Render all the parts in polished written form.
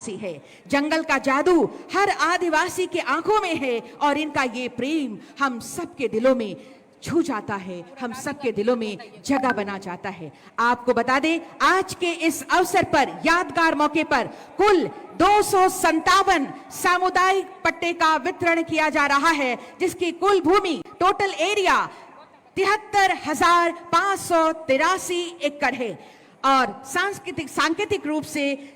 है। जंगल का जादू हर आदिवासी के आंखों में है और इनका ये प्रेम हम सबके दिलों में छू जाता है, हम सबके दिलों में जगह बना जाता है। आपको बता दें, आज के इस अवसर पर, यादगार मौके पर कुल 257 सामुदायिक पट्टे का वितरण किया जा रहा है, जिसकी कुल भूमि, टोटल एरिया 73,583 एकड़ है। और सांकेतिक रूप से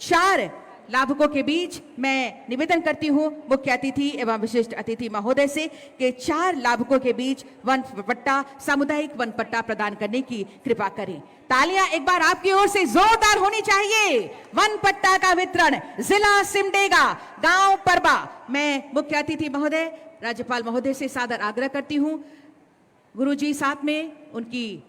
4 लाभुकों के बीच मैं निवेदन करती हूं मुख्य अतिथि एवं विशिष्ट अतिथि महोदय से कि 4 लाभुकों के बीच वन पट्टा, सामुदायिक वन पट्टा प्रदान करने की कृपा करें। तालियां एक बार आपकी ओर से जोरदार होनी चाहिए। वन पट्टा का वितरण जिला सिमडेगा, गांव परबा। मैं मुख्य अतिथि महोदय, राज्यपाल महोदय से सादर आग्रह करती हूं, गुरुजी साथ में उनकी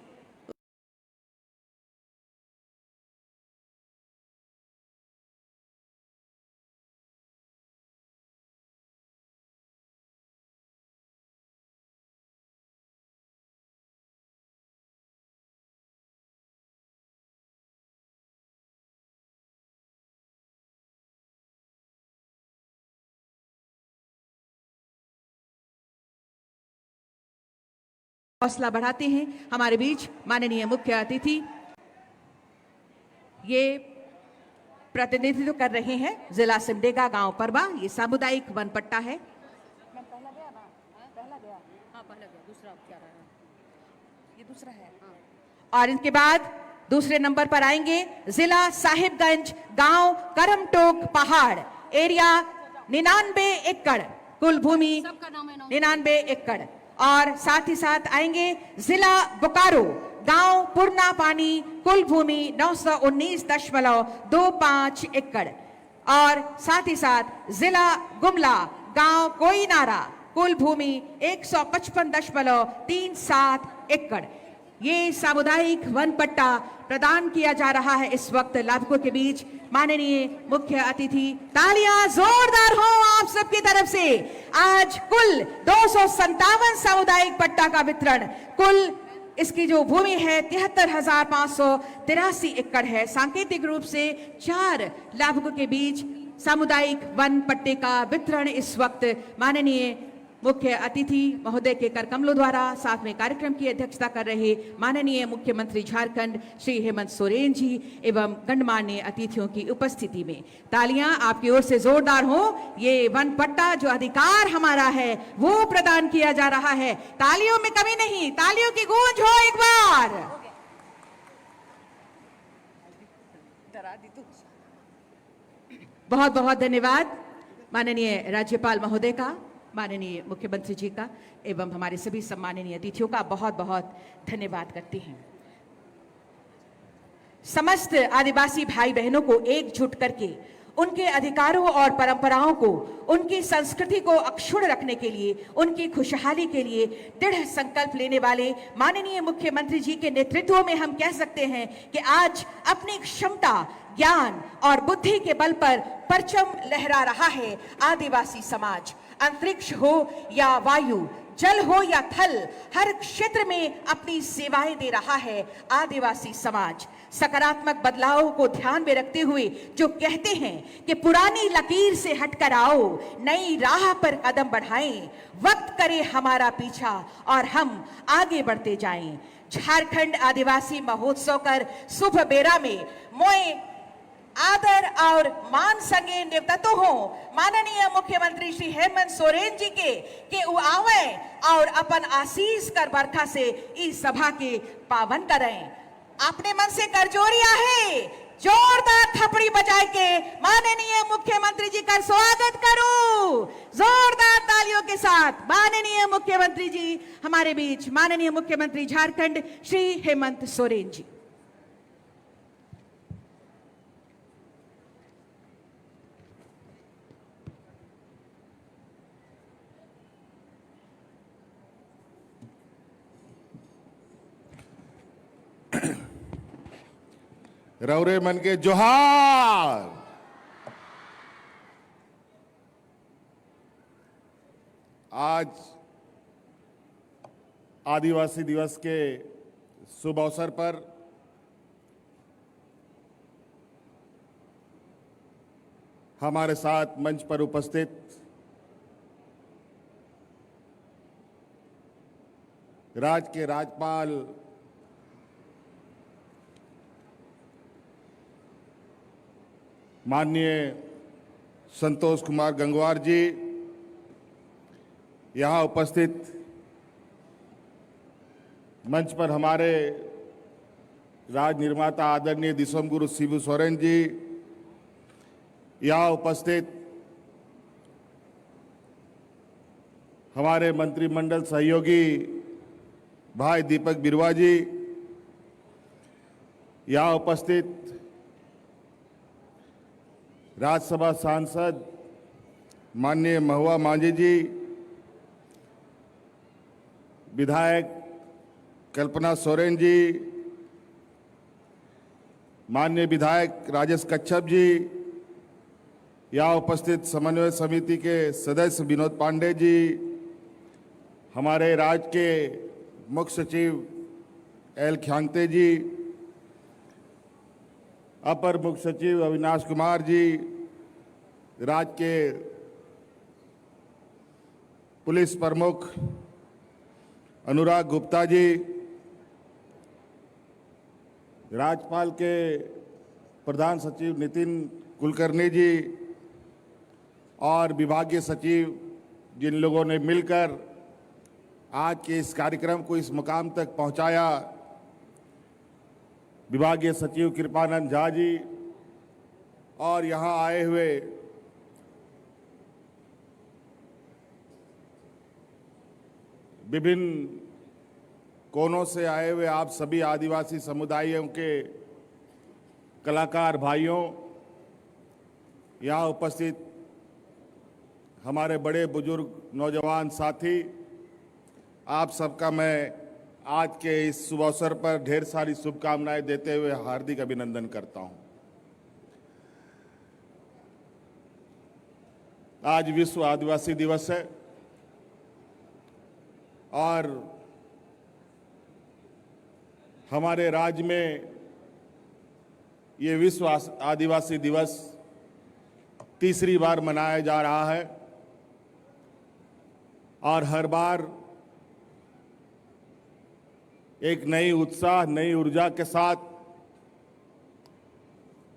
हौसला बढ़ाते हैं। हमारे बीच माननीय मुख्य अतिथि ये प्रतिनिधित्व कर रहे हैं जिला सिमडेगा, गांव परबा। ये सामुदायिक वन पट्टा है। दूसरा है। और इनके बाद दूसरे नंबर पर आएंगे जिला साहिबगंज, गांव करमटोक पहाड़, एरिया 99 एकड़, कुल भूमि 99 एकड़। और साथ ही साथ आएंगे जिला बोकारो, गांव पुरना पानी, कुल भूमि 919.25 एकड़। और साथ ही साथ जिला गुमला, गांव कोईनारा, कुल भूमि 155.37 एकड़। ये सामुदायिक वन पट्टा प्रदान किया जा रहा है इस वक्त लाभुकों के बीच। माननीय मुख्य अतिथि, तालियां जोरदार हो आप सबकी तरफ से। आज कुल 257 सामुदायिक पट्टा का वितरण, कुल इसकी जो भूमि है 73,583 एकड़ है। सांकेतिक रूप से 4 लाभुकों के बीच सामुदायिक वन पट्टे का वितरण इस वक्त माननीय मुख्य अतिथि महोदय के करकमलों द्वारा, साथ में कार्यक्रम की अध्यक्षता कर रहे माननीय मुख्यमंत्री झारखंड श्री हेमंत सोरेन जी एवं गणमान्य अतिथियों की उपस्थिति में। तालियां आपकी ओर से जोरदार हो। ये वन पट्टा जो अधिकार हमारा है वो प्रदान किया जा रहा है। तालियों में कमी नहीं, तालियों की गूंज हो एक बार। बहुत बहुत धन्यवाद माननीय राज्यपाल महोदय का, माननीय मुख्यमंत्री जी का एवं हमारे सभी सम्माननीय अतिथियों का बहुत बहुत धन्यवाद करते हैं। समस्त आदिवासी भाई बहनों को एकजुट करके उनके अधिकारों और परंपराओं को, उनकी संस्कृति को अक्षुण्ण रखने के लिए, उनकी खुशहाली के लिए दृढ़ संकल्प लेने वाले माननीय मुख्यमंत्री जी के नेतृत्व में हम कह सकते हैं कि आज अपनी क्षमता, ज्ञान और बुद्धि के बल पर परचम लहरा रहा है आदिवासी समाज। अंतरिक्ष हो या वायु, जल हो या थल, हर क्षेत्र में अपनी सेवाएं दे रहा है आदिवासी समाज। सकारात्मक बदलाव को ध्यान में रखते हुए जो कहते हैं कि पुरानी लकीर से हटकर आओ, नई राह पर कदम बढ़ाएं, वक्त करे हमारा पीछा और हम आगे बढ़ते जाएं। झारखंड आदिवासी महोत्सव कर शुभ बेरा में मोए आदर और मान संगे निवततो हो माननीय मुख्यमंत्री श्री हेमंत सोरेन जी के उ आवे और अपन आशीष कर बरखा से इस सभा के पावन करें। अपने मन से कर जोरिया है, जोरदार थपड़ी बजाए के माननीय मुख्यमंत्री जी का स्वागत करूं जोरदार तालियों के साथ। माननीय मुख्यमंत्री जी हमारे बीच, माननीय मुख्यमंत्री झारखंड श्री हेमंत सोरेन जी। रौरे मन के जोहार। आज आदिवासी दिवस के शुभ अवसर पर हमारे साथ मंच पर उपस्थित राज्य के राज्यपाल माननीय संतोष कुमार गंगवार जी, यहाँ उपस्थित मंच पर हमारे राज निर्माता आदरणीय दिसोम गुरु शिबू सोरेन जी, यहाँ उपस्थित हमारे मंत्रिमंडल सहयोगी भाई दीपक बिरवा जी, यहाँ उपस्थित राज्यसभा सांसद माननीय महुआ मांझी जी, विधायक कल्पना सोरेन जी, माननीय विधायक राजेश कच्छप जी, यहाँ उपस्थित समन्वय समिति के सदस्य विनोद पांडे जी, हमारे राज्य के मुख्य सचिव एल ख्यांगते जी, अपर मुख्य सचिव अविनाश कुमार जी, राज्य के पुलिस प्रमुख अनुराग गुप्ता जी, राज्यपाल के प्रधान सचिव नितिन कुलकर्णी जी और विभागीय सचिव, जिन लोगों ने मिलकर आज के इस कार्यक्रम को इस मुकाम तक पहुंचाया, विभागीय सचिव कृपानंद झा जी और यहाँ आए हुए विभिन्न कोनों से आए हुए आप सभी आदिवासी समुदायों के कलाकार भाइयों, यहाँ उपस्थित हमारे बड़े बुजुर्ग नौजवान साथी, आप सबका मैं आज के इस शुभ अवसर पर ढेर सारी शुभकामनाएं देते हुए हार्दिक अभिनंदन करता हूं। आज विश्व आदिवासी दिवस है और हमारे राज्य में ये विश्व आदिवासी दिवस तीसरी बार मनाया जा रहा है और हर बार एक नई उत्साह, नई ऊर्जा के साथ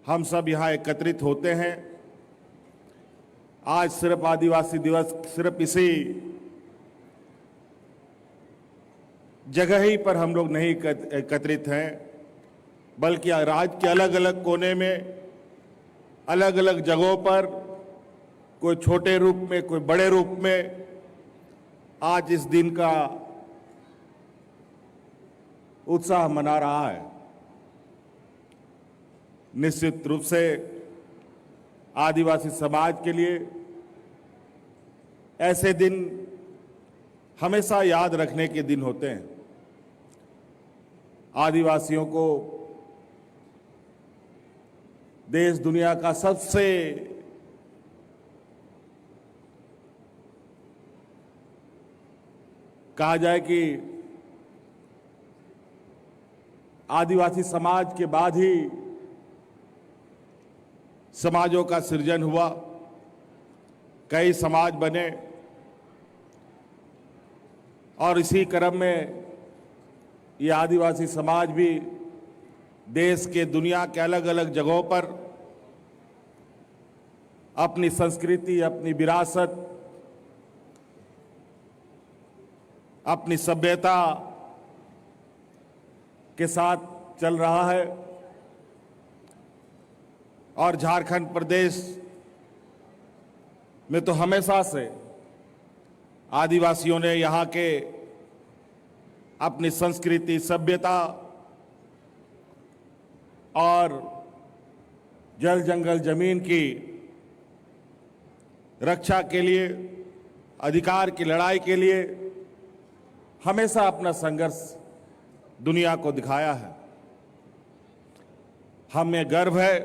हम सब यहाँ एकत्रित होते हैं। आज सिर्फ आदिवासी दिवस सिर्फ इसी जगह ही पर हम लोग नहीं एकत्रित हैं, बल्कि राज्य के अलग अलग कोने में, अलग अलग जगहों पर, कोई छोटे रूप में, कोई बड़े रूप में आज इस दिन का उत्साह मना रहा है। निश्चित रूप से आदिवासी समाज के लिए ऐसे दिन हमेशा याद रखने के दिन होते हैं। आदिवासियों को देश दुनिया का सबसे कहा जाए कि आदिवासी समाज के बाद ही समाजों का सृजन हुआ, कई समाज बने और इसी क्रम में ये आदिवासी समाज भी देश के, दुनिया के अलग अलग जगहों पर अपनी संस्कृति, अपनी विरासत, अपनी सभ्यता के साथ चल रहा है। और झारखंड प्रदेश में तो हमेशा से आदिवासियों ने यहाँ के अपनी संस्कृति, सभ्यता और जल जंगल जमीन की रक्षा के लिए, अधिकार की लड़ाई के लिए हमेशा अपना संघर्ष दुनिया को दिखाया है। हमें गर्व है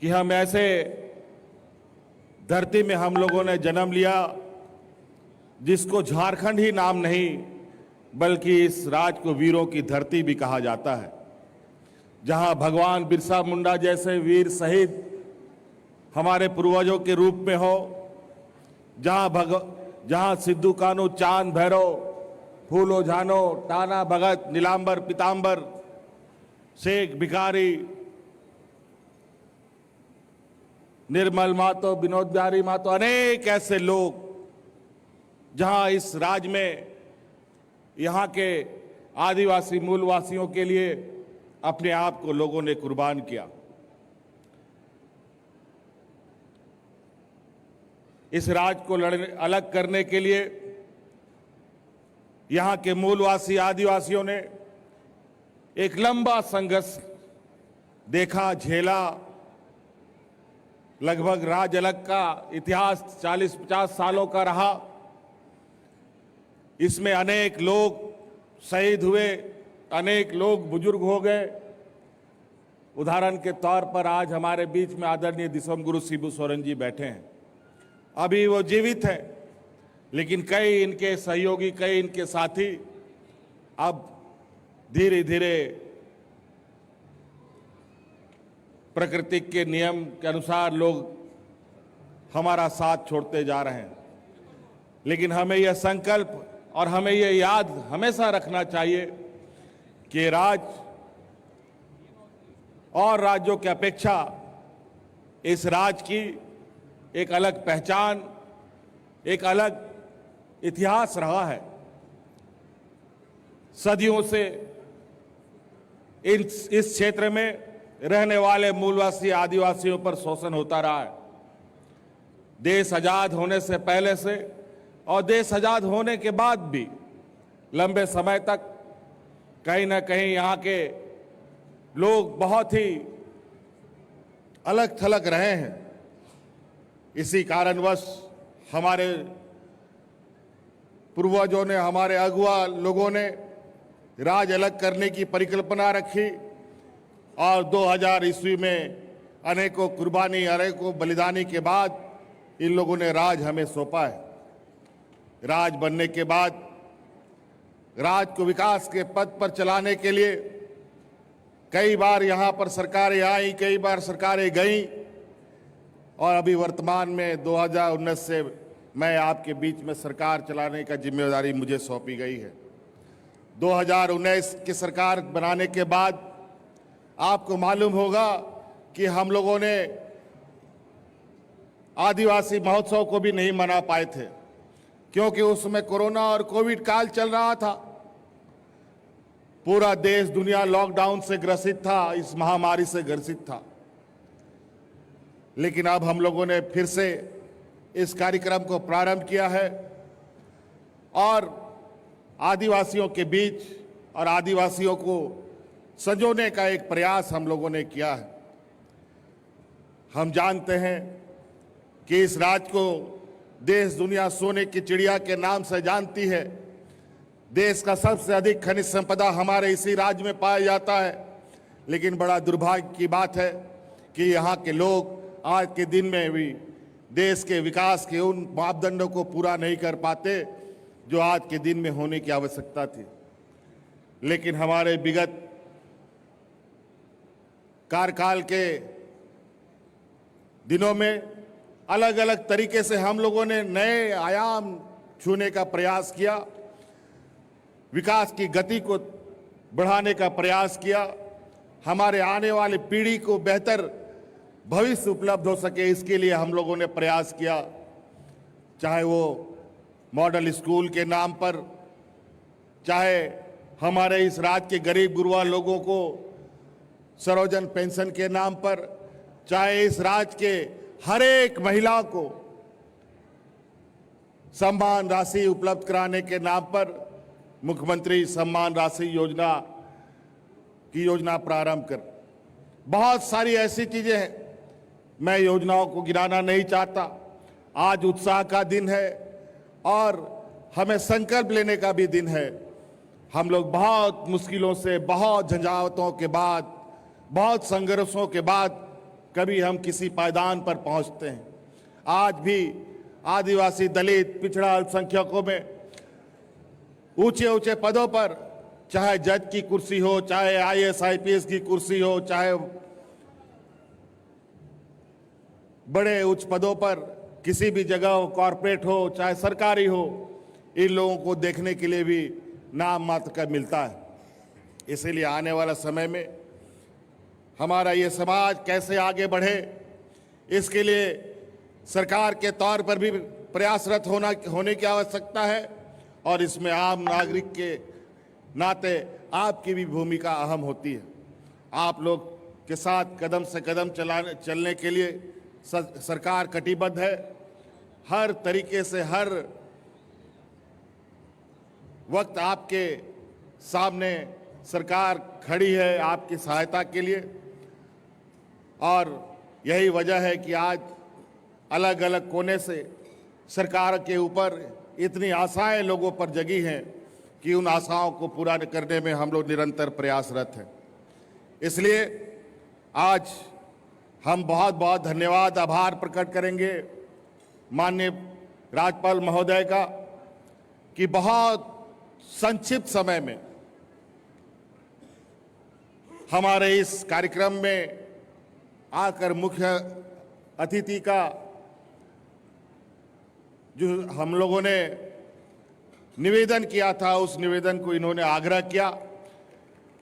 कि हम ऐसे धरती में हम लोगों ने जन्म लिया जिसको झारखंड ही नाम नहीं बल्कि इस राज्य को वीरों की धरती भी कहा जाता है, जहां भगवान बिरसा मुंडा जैसे वीर शहीद हमारे पूर्वजों के रूप में हो, जहां सिद्धू कान्हू, चांद भैरव, फूलो झानो, टाना भगत, नीलांबर पीतांबर, शेख भिखारी, निर्मल मातो, विनोद बिहारी मातो, अनेक ऐसे लोग जहां इस राज्य में यहां के आदिवासी मूलवासियों के लिए अपने आप को लोगों ने कुर्बान किया। इस राज्य को अलग करने के लिए यहां के मूलवासी आदिवासियों ने एक लंबा संघर्ष देखा, झेला। लगभग राज्य अलग का इतिहास 40-50 सालों का रहा। इसमें अनेक लोग शहीद हुए, अनेक लोग बुजुर्ग हो गए। उदाहरण के तौर पर आज हमारे बीच में आदरणीय दिसोम गुरु शिबू सोरेन जी बैठे हैं। अभी वो जीवित हैं, लेकिन कई इनके सहयोगी, कई इनके साथी अब धीरे धीरे प्रकृति के नियम के अनुसार लोग हमारा साथ छोड़ते जा रहे हैं। लेकिन हमें यह संकल्प और हमें यह याद हमेशा रखना चाहिए कि राज्य और राज्यों की अपेक्षा इस राज्य की एक अलग पहचान, एक अलग इतिहास रहा है। सदियों से इस क्षेत्र में रहने वाले मूलवासी आदिवासियों पर शोषण होता रहा है। देश आजाद होने से पहले से और देश आजाद होने के बाद भी लंबे समय तक कहीं ना कहीं यहाँ के लोग बहुत ही अलग थलग रहे हैं। इसी कारणवश हमारे पूर्वजों ने, हमारे अगुआ लोगों ने राज्य अलग करने की परिकल्पना रखी और 2000 ईस्वी में अनेकों कुर्बानी, अनेकों बलिदानी के बाद इन लोगों ने राज हमें सौंपा है। राज बनने के बाद राज्य को विकास के पथ पर चलाने के लिए कई बार यहाँ पर सरकारें आई, कई बार सरकारें गईं और अभी वर्तमान में 2019 से मैं आपके बीच में सरकार चलाने का जिम्मेदारी मुझे सौंपी गई है। 2019 की सरकार बनाने के बाद आपको मालूम होगा कि हम लोगों ने आदिवासी महोत्सव को भी नहीं मना पाए थे, क्योंकि उसमें कोरोना और कोविड काल चल रहा था। पूरा देश, दुनिया लॉकडाउन से ग्रसित था, इस महामारी से ग्रसित था। लेकिन अब हम लोगों ने फिर से इस कार्यक्रम को प्रारंभ किया है और आदिवासियों के बीच और आदिवासियों को संजोने का एक प्रयास हम लोगों ने किया है। हम जानते हैं कि इस राज्य को देश दुनिया सोने की चिड़िया के नाम से जानती है। देश का सबसे अधिक खनिज संपदा हमारे इसी राज्य में पाया जाता है। लेकिन बड़ा दुर्भाग्य की बात है कि यहाँ के लोग आज के दिन में भी देश के विकास के उन मापदंडों को पूरा नहीं कर पाते जो आज के दिन में होने की आवश्यकता थी। लेकिन हमारे विगत कार्यकाल के दिनों में अलग अलग तरीके से हम लोगों ने नए आयाम छूने का प्रयास किया, विकास की गति को बढ़ाने का प्रयास किया, हमारे आने वाली पीढ़ी को बेहतर भविष्य उपलब्ध हो सके, इसके लिए हम लोगों ने प्रयास किया। चाहे वो मॉडल स्कूल के नाम पर, चाहे हमारे इस राज्य के गरीब गुरबा लोगों को सरोजन पेंशन के नाम पर, चाहे इस राज्य के हर एक महिला को सम्मान राशि उपलब्ध कराने के नाम पर मुख्यमंत्री सम्मान राशि योजना की योजना प्रारंभ कर, बहुत सारी ऐसी चीजें हैं। मैं योजनाओं को गिनाना नहीं चाहता। आज उत्साह का दिन है और हमें संकल्प लेने का भी दिन है। हम लोग बहुत मुश्किलों से, बहुत झंझावतों के बाद, बहुत संघर्षों के बाद कभी हम किसी पायदान पर पहुंचते हैं। आज भी आदिवासी, दलित, पिछड़ा अल्पसंख्यकों में ऊंचे ऊंचे पदों पर, चाहे जज की कुर्सी हो, चाहे IAS IPS की कुर्सी हो, चाहे बड़े उच्च पदों पर किसी भी जगह हो, कॉरपोरेट हो चाहे सरकारी हो, इन लोगों को देखने के लिए भी नाम मात्र का मिलता है। इसीलिए आने वाला समय में हमारा ये समाज कैसे आगे बढ़े, इसके लिए सरकार के तौर पर भी प्रयासरत होने की आवश्यकता है और इसमें आम नागरिक के नाते आपकी भी भूमिका अहम होती है। आप लोग के साथ कदम से कदम चलने के लिए सरकार कटिबद्ध है। हर तरीके से हर वक्त आपके सामने सरकार खड़ी है आपकी सहायता के लिए और यही वजह है कि आज अलग अलग कोने से सरकार के ऊपर इतनी आशाएं लोगों पर जगी हैं कि उन आशाओं को पूरा करने में हम लोग निरंतर प्रयासरत हैं। इसलिए आज हम बहुत बहुत धन्यवाद आभार प्रकट करेंगे माननीय राज्यपाल महोदय का कि बहुत संक्षिप्त समय में हमारे इस कार्यक्रम में आकर मुख्य अतिथि का जो हम लोगों ने निवेदन किया था उस निवेदन को इन्होंने आग्रह किया।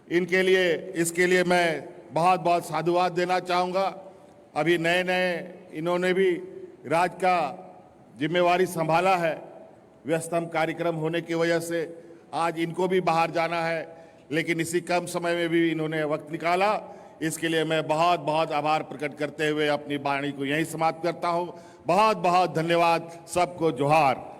इनके लिए इसके लिए मैं बहुत बहुत साधुवाद देना चाहूँगा। अभी नए नए इन्होंने भी राज्य का जिम्मेवारी संभाला है, व्यस्तम कार्यक्रम होने की वजह से आज इनको भी बाहर जाना है, लेकिन इसी कम समय में भी इन्होंने वक्त निकाला। इसके लिए मैं बहुत बहुत आभार प्रकट करते हुए अपनी वाणी को यहीं समाप्त करता हूं। बहुत बहुत धन्यवाद, सबको जोहार।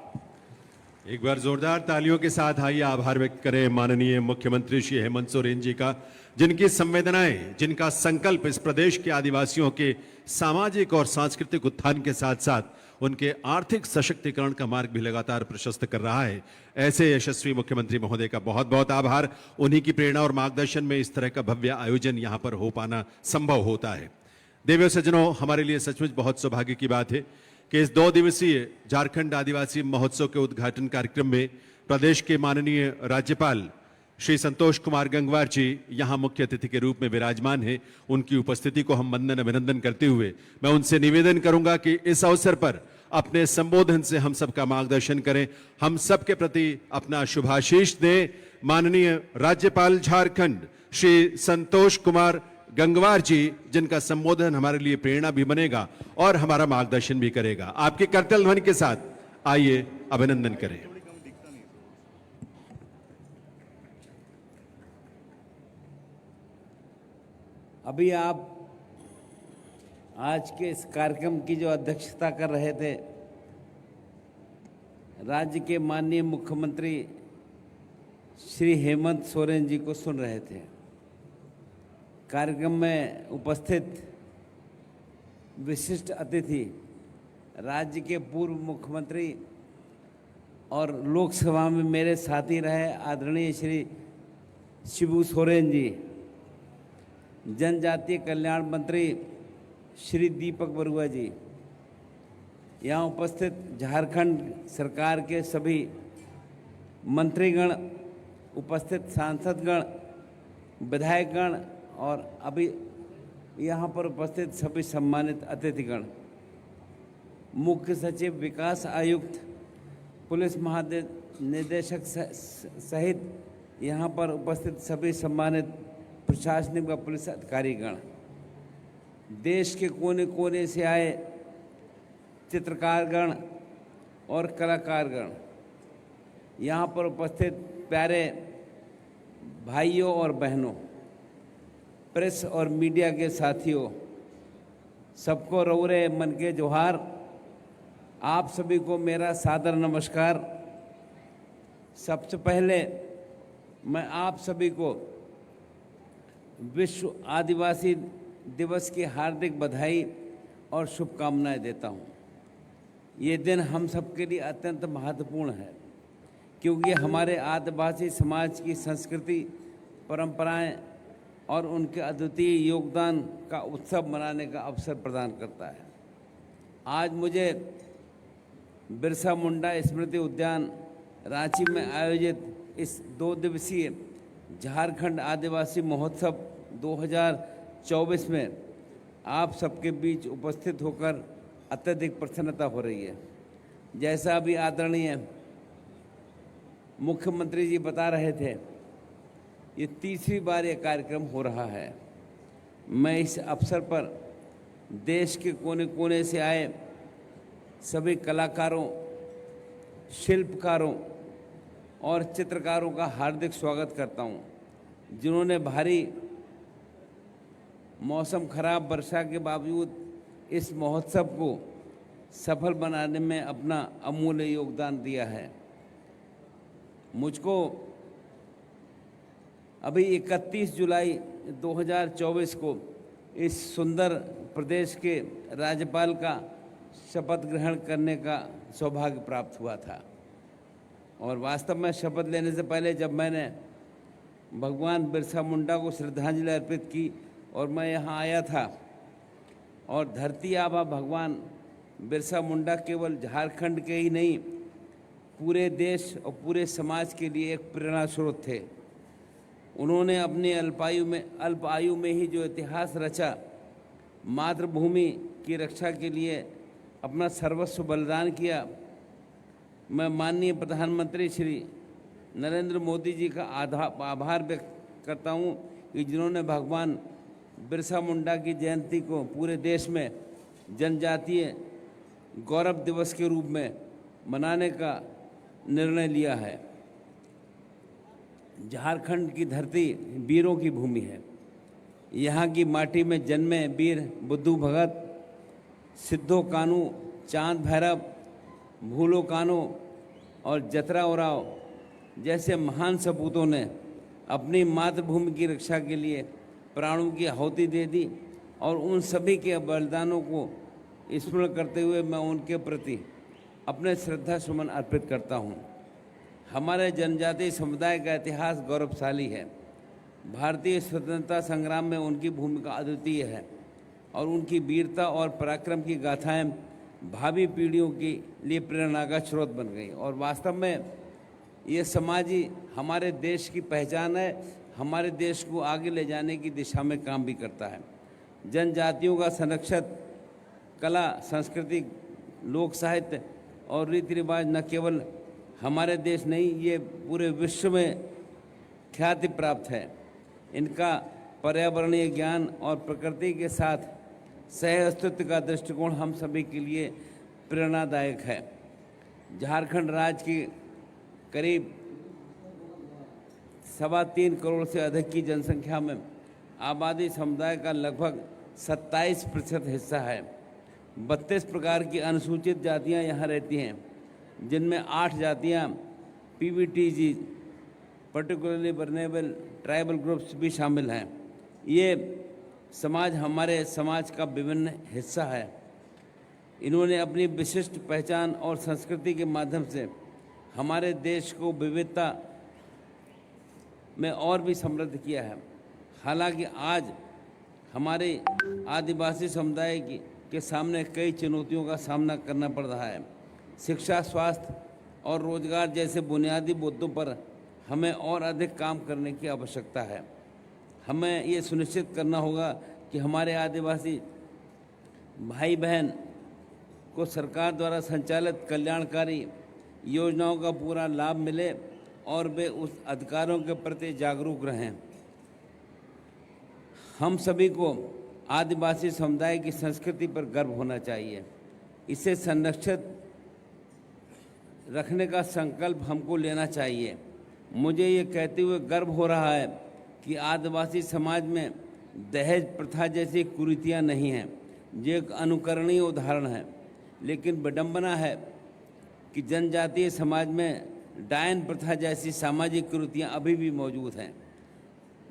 एक बार जोरदार तालियों के साथ आइए आभार व्यक्त करें माननीय मुख्यमंत्री श्री हेमंत सोरेन जी का, जिनकी संवेदनाएं, जिनका संकल्प इस प्रदेश के आदिवासियों के सामाजिक और सांस्कृतिक उत्थान के साथ साथ उनके आर्थिक सशक्तिकरण का मार्ग भी लगातार प्रशस्त कर रहा है। ऐसे यशस्वी मुख्यमंत्री महोदय का बहुत बहुत आभार। उन्हीं की प्रेरणा और मार्गदर्शन में इस तरह का भव्य आयोजन यहां पर हो पाना संभव होता है। देवियों सज्जनों, हमारे लिए सचमुच बहुत सौभाग्य की बात है कि इस 2 दिवसीय झारखंड आदिवासी महोत्सव के उद्घाटन कार्यक्रम में प्रदेश के माननीय राज्यपाल श्री संतोष कुमार गंगवार जी यहां मुख्य अतिथि के रूप में विराजमान हैं। उनकी उपस्थिति को हम वंदन अभिनंदन करते हुए मैं उनसे निवेदन करूंगा कि इस अवसर पर अपने संबोधन से हम सबका मार्गदर्शन करें, हम सबके प्रति अपना शुभाशीष दें। माननीय राज्यपाल झारखंड श्री संतोष कुमार गंगवार जी, जिनका संबोधन हमारे लिए प्रेरणा भी बनेगा और हमारा मार्गदर्शन भी करेगा। आपके करतल ध्वनि के साथ आइए अभिनंदन करें। अभी आप आज के इस कार्यक्रम की जो अध्यक्षता कर रहे थे, राज्य के माननीय मुख्यमंत्री श्री हेमंत सोरेन जी को सुन रहे थे। कार्यक्रम में उपस्थित विशिष्ट अतिथि राज्य के पूर्व मुख्यमंत्री और लोकसभा में मेरे साथी रहे आदरणीय श्री शिबू सोरेन जी, जनजातीय कल्याण मंत्री श्री दीपक बरुआ जी, यहाँ उपस्थित झारखंड सरकार के सभी मंत्रीगण, उपस्थित सांसदगण, विधायकगण और अभी यहाँ पर उपस्थित सभी सम्मानित अतिथिगण, मुख्य सचिव, विकास आयुक्त, पुलिस महानिदेशक सहित यहाँ पर उपस्थित सभी सम्मानित प्रशासनिक व पुलिस अधिकारीगण, देश के कोने कोने से आए चित्रकारगण और कलाकारगण, यहाँ पर उपस्थित प्यारे भाइयों और बहनों, प्रेस और मीडिया के साथियों, सबको रौरे मन के जोहार। आप सभी को मेरा सादर नमस्कार। सबसे पहले मैं आप सभी को विश्व आदिवासी दिवस की हार्दिक बधाई और शुभकामनाएं देता हूं। ये दिन हम सबके लिए अत्यंत महत्वपूर्ण है, क्योंकि हमारे आदिवासी समाज की संस्कृति, परंपराएं और उनके अद्वितीय योगदान का उत्सव मनाने का अवसर प्रदान करता है। आज मुझे बिरसा मुंडा स्मृति उद्यान रांची में आयोजित इस 2 दिवसीय झारखंड आदिवासी महोत्सव 2024 में आप सबके बीच उपस्थित होकर अत्यधिक प्रसन्नता हो रही है। जैसा अभी आदरणीय मुख्यमंत्री जी बता रहे थे, ये तीसरी बार ये कार्यक्रम हो रहा है। मैं इस अवसर पर देश के कोने कोने से आए सभी कलाकारों, शिल्पकारों और चित्रकारों का हार्दिक स्वागत करता हूं, जिन्होंने भारी मौसम खराब वर्षा के बावजूद इस महोत्सव को सफल बनाने में अपना अमूल्य योगदान दिया है। मुझको अभी 31 जुलाई 2024 को इस सुंदर प्रदेश के राज्यपाल का शपथ ग्रहण करने का सौभाग्य प्राप्त हुआ था। और वास्तव में शपथ लेने से पहले जब मैंने भगवान बिरसा मुंडा को श्रद्धांजलि अर्पित की और मैं यहाँ आया था, और धरती आबा भगवान बिरसा मुंडा केवल झारखंड के ही नहीं, पूरे देश और पूरे समाज के लिए एक प्रेरणा स्रोत थे। उन्होंने अपनी अल्प आयु में ही जो इतिहास रचा, मातृभूमि की रक्षा के लिए अपना सर्वस्व बलिदान किया। मैं माननीय प्रधानमंत्री श्री नरेंद्र मोदी जी का आभार व्यक्त करता हूं कि जिन्होंने भगवान बिरसा मुंडा की जयंती को पूरे देश में जनजातीय गौरव दिवस के रूप में मनाने का निर्णय लिया है। झारखंड की धरती वीरों की भूमि है। यहाँ की माटी में जन्मे वीर बुद्धू भगत, सिद्धो कानू, चांद भैरव, भूलो कानो और जतरा ओराव जैसे महान सपूतों ने अपनी मातृभूमि की रक्षा के लिए प्राणों की आहुति दे दी। और उन सभी के बलिदानों को स्मरण करते हुए मैं उनके प्रति अपने श्रद्धा सुमन अर्पित करता हूँ। हमारे जनजातीय समुदाय का इतिहास गौरवशाली है। भारतीय स्वतंत्रता संग्राम में उनकी भूमिका अद्वितीय है और उनकी वीरता और पराक्रम की गाथाएं भावी पीढ़ियों के लिए प्रेरणा का स्रोत बन गई। और वास्तव में ये समाज ही हमारे देश की पहचान है, हमारे देश को आगे ले जाने की दिशा में काम भी करता है। जनजातियों का संरक्षण, कला, संस्कृति, लोक साहित्य और रीति रिवाज न केवल हमारे देश नहीं, ये पूरे विश्व में ख्याति प्राप्त है। इनका पर्यावरणीय ज्ञान और प्रकृति के साथ सह अस्तित्व का दृष्टिकोण हम सभी के लिए प्रेरणादायक है। झारखंड राज्य की करीब 3.25 करोड़ से अधिक की जनसंख्या में आबादी समुदाय का लगभग 27% हिस्सा है। 32 प्रकार की अनुसूचित जातियां यहाँ रहती हैं, जिनमें 8 जातियां PBTG particularly vulnerable tribal groups भी शामिल हैं। ये समाज हमारे समाज का विभिन्न हिस्सा है। इन्होंने अपनी विशिष्ट पहचान और संस्कृति के माध्यम से हमारे देश को विविधता में और भी समृद्ध किया है। हालांकि आज हमारे आदिवासी समुदाय के सामने कई चुनौतियों का सामना करना पड़ रहा है। शिक्षा, स्वास्थ्य और रोजगार जैसे बुनियादी मुद्दों पर हमें और अधिक काम करने की आवश्यकता है। हमें ये सुनिश्चित करना होगा कि हमारे आदिवासी भाई बहन को सरकार द्वारा संचालित कल्याणकारी योजनाओं का पूरा लाभ मिले और वे उस अधिकारों के प्रति जागरूक रहें। हम सभी को आदिवासी समुदाय की संस्कृति पर गर्व होना चाहिए। इसे संरक्षित रखने का संकल्प हमको लेना चाहिए। मुझे ये कहते हुए गर्व हो रहा है कि आदिवासी समाज में दहेज प्रथा जैसी कुरीतियाँ नहीं हैं, जो एक अनुकरणीय उदाहरण है। लेकिन विडंबना है कि जनजातीय समाज में डायन प्रथा जैसी सामाजिक कुरीतियाँ अभी भी मौजूद हैं,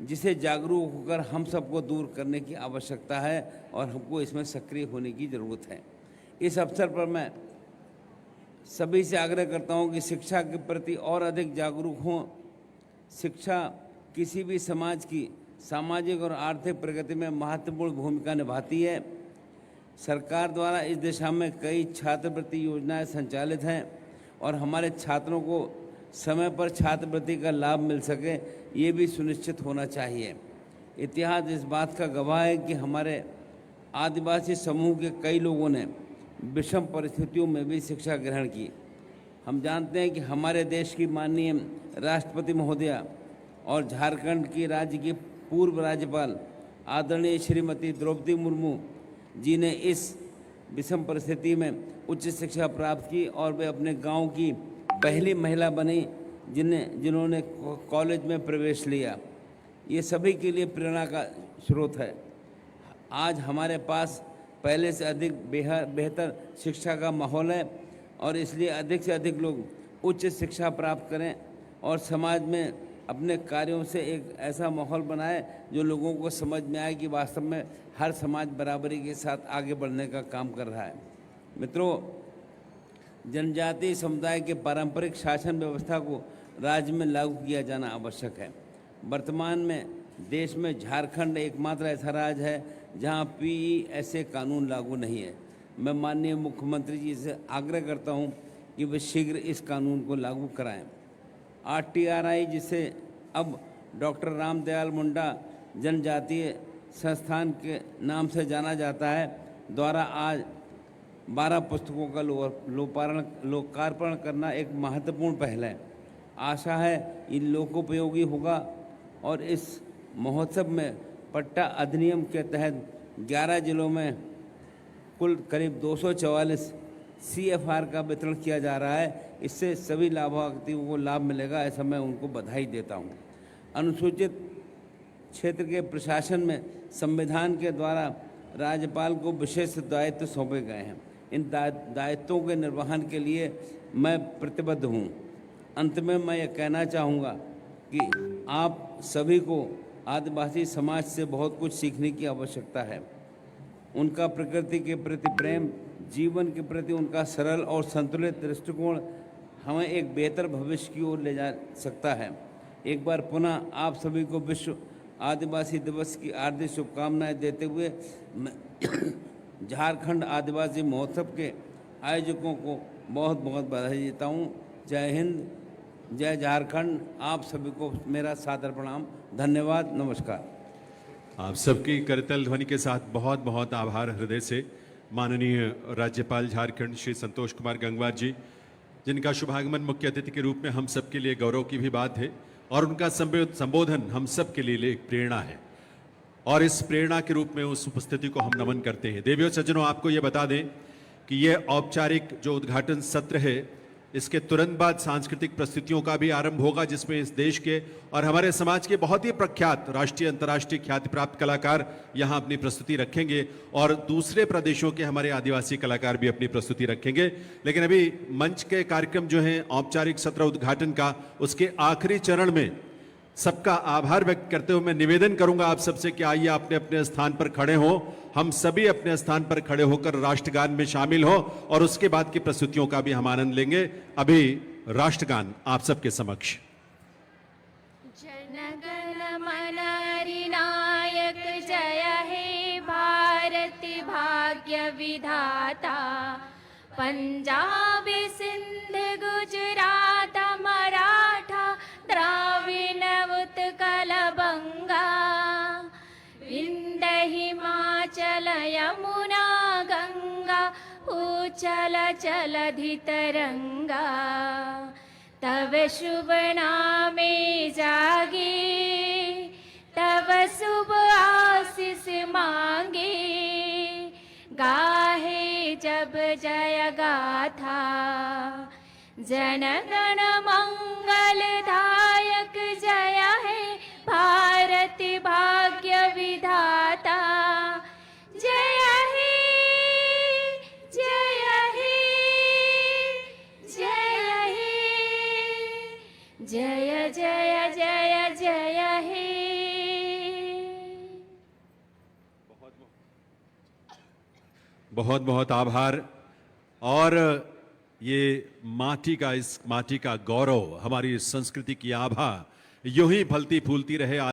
जिसे जागरूक होकर हम सबको दूर करने की आवश्यकता है और हमको इसमें सक्रिय होने की ज़रूरत है। इस अवसर पर मैं सभी से आग्रह करता हूं कि शिक्षा के प्रति और अधिक जागरूक हों। शिक्षा किसी भी समाज की सामाजिक और आर्थिक प्रगति में महत्वपूर्ण भूमिका निभाती है। सरकार द्वारा इस दिशा में कई छात्रवृत्ति योजनाएं संचालित हैं और हमारे छात्रों को समय पर छात्रवृत्ति का लाभ मिल सके, ये भी सुनिश्चित होना चाहिए। इतिहास इस बात का गवाह है कि हमारे आदिवासी समूह के कई लोगों ने विषम परिस्थितियों में भी शिक्षा ग्रहण की। हम जानते हैं कि हमारे देश की माननीय राष्ट्रपति महोदया और झारखंड की राज्य की पूर्व राज्यपाल आदरणीय श्रीमती द्रौपदी मुर्मू जी ने इस विषम परिस्थिति में उच्च शिक्षा प्राप्त की और वे अपने गांव की पहली महिला बनी जिन्होंने कॉलेज में प्रवेश लिया। ये सभी के लिए प्रेरणा का स्रोत है। आज हमारे पास पहले से अधिक बेहतर शिक्षा का माहौल है और इसलिए अधिक से अधिक लोग उच्च शिक्षा प्राप्त करें और समाज में अपने कार्यों से एक ऐसा माहौल बनाए जो लोगों को समझ में आए कि वास्तव में हर समाज बराबरी के साथ आगे बढ़ने का काम कर रहा है। मित्रों, जनजातीय समुदाय के पारंपरिक शासन व्यवस्था को राज्य में लागू किया जाना आवश्यक है। वर्तमान में देश में झारखंड एकमात्र ऐसा राज्य है जहां PESA कानून लागू नहीं है। मैं माननीय मुख्यमंत्री जी से आग्रह करता हूं कि वे शीघ्र इस कानून को लागू कराएं। RTRI, जिसे अब डॉक्टर रामदयाल मुंडा जनजातीय संस्थान के नाम से जाना जाता है, द्वारा आज 12 पुस्तकों का लोकार्पण करना एक महत्वपूर्ण पहल है। आशा है ये लोकोपयोगी होगा और इस महोत्सव में पट्टा अधिनियम के तहत 11 जिलों में कुल करीब 244 CFR का वितरण किया जा रहा है। इससे सभी लाभार्थियों को लाभ मिलेगा, ऐसा मैं उनको बधाई देता हूँ। अनुसूचित क्षेत्र के प्रशासन में संविधान के द्वारा राज्यपाल को विशेष दायित्व सौंपे गए हैं। इन दायित्वों के निर्वहन के लिए मैं प्रतिबद्ध हूँ। अंत में मैं ये कहना चाहूँगा कि आप सभी को आदिवासी समाज से बहुत कुछ सीखने की आवश्यकता है। उनका प्रकृति के प्रति प्रेम, जीवन के प्रति उनका सरल और संतुलित दृष्टिकोण हमें एक बेहतर भविष्य की ओर ले जा सकता है। एक बार पुनः आप सभी को विश्व आदिवासी दिवस की हार्दिक शुभकामनाएं देते हुए मैं झारखंड आदिवासी महोत्सव के आयोजकों को बहुत बहुत बधाई देता हूँ। जय हिंद, जय झारखंड। आप सभी को मेरा सादर प्रणाम। धन्यवाद, नमस्कार। आप सबकी करतल ध्वनि के साथ बहुत बहुत आभार हृदय से माननीय राज्यपाल झारखंड श्री संतोष कुमार गंगवार जी, जिनका शुभागमन मुख्य अतिथि के रूप में हम सब के लिए गौरव की भी बात है और उनका संबोधन हम सब के लिए एक प्रेरणा है और इस प्रेरणा के रूप में उस उपस्थिति को हम नमन करते हैं। देवियों सज्जनों, आपको ये बता दें कि ये औपचारिक जो उद्घाटन सत्र है, इसके तुरंत बाद सांस्कृतिक प्रस्तुतियों का भी आरंभ होगा, जिसमें इस देश के और हमारे समाज के बहुत ही प्रख्यात राष्ट्रीय अंतर्राष्ट्रीय ख्याति प्राप्त कलाकार यहां अपनी प्रस्तुति रखेंगे और दूसरे प्रदेशों के हमारे आदिवासी कलाकार भी अपनी प्रस्तुति रखेंगे। लेकिन अभी मंच के कार्यक्रम जो है औपचारिक सत्र उद्घाटन का, उसके आखिरी चरण में सबका आभार व्यक्त करते हुए मैं निवेदन करूंगा आप सबसे कि आइए अपने अपने स्थान पर खड़े हो, हम सभी अपने स्थान पर खड़े होकर राष्ट्रगान में शामिल हो और उसके बाद की प्रस्तुतियों का भी हम आनंद लेंगे। अभी राष्ट्रगान आप सबके समक्ष। जनगण मन अधिनायक जय हे भारत भाग्य विधाता, पंजाब सिंध गुजरात मराठा द्राविड़ उत्कल बंगा, विंध्य हिमाचल यमुना गंगा, उच्चल जलधि तरंगा, तव शुभ नामे जागे, तव शुभ आशीष मांगे, गाहे जब जय गाथा, जनगण मंगलदायक जय है भारत भाग्य विधाता, जय हे जय हे जय हे जय जय जय जय हे। बहुत बहुत आभार। और ये माटी का, इस माटी का गौरव, हमारी संस्कृति की आभा यूं ही फलती फूलती रहे।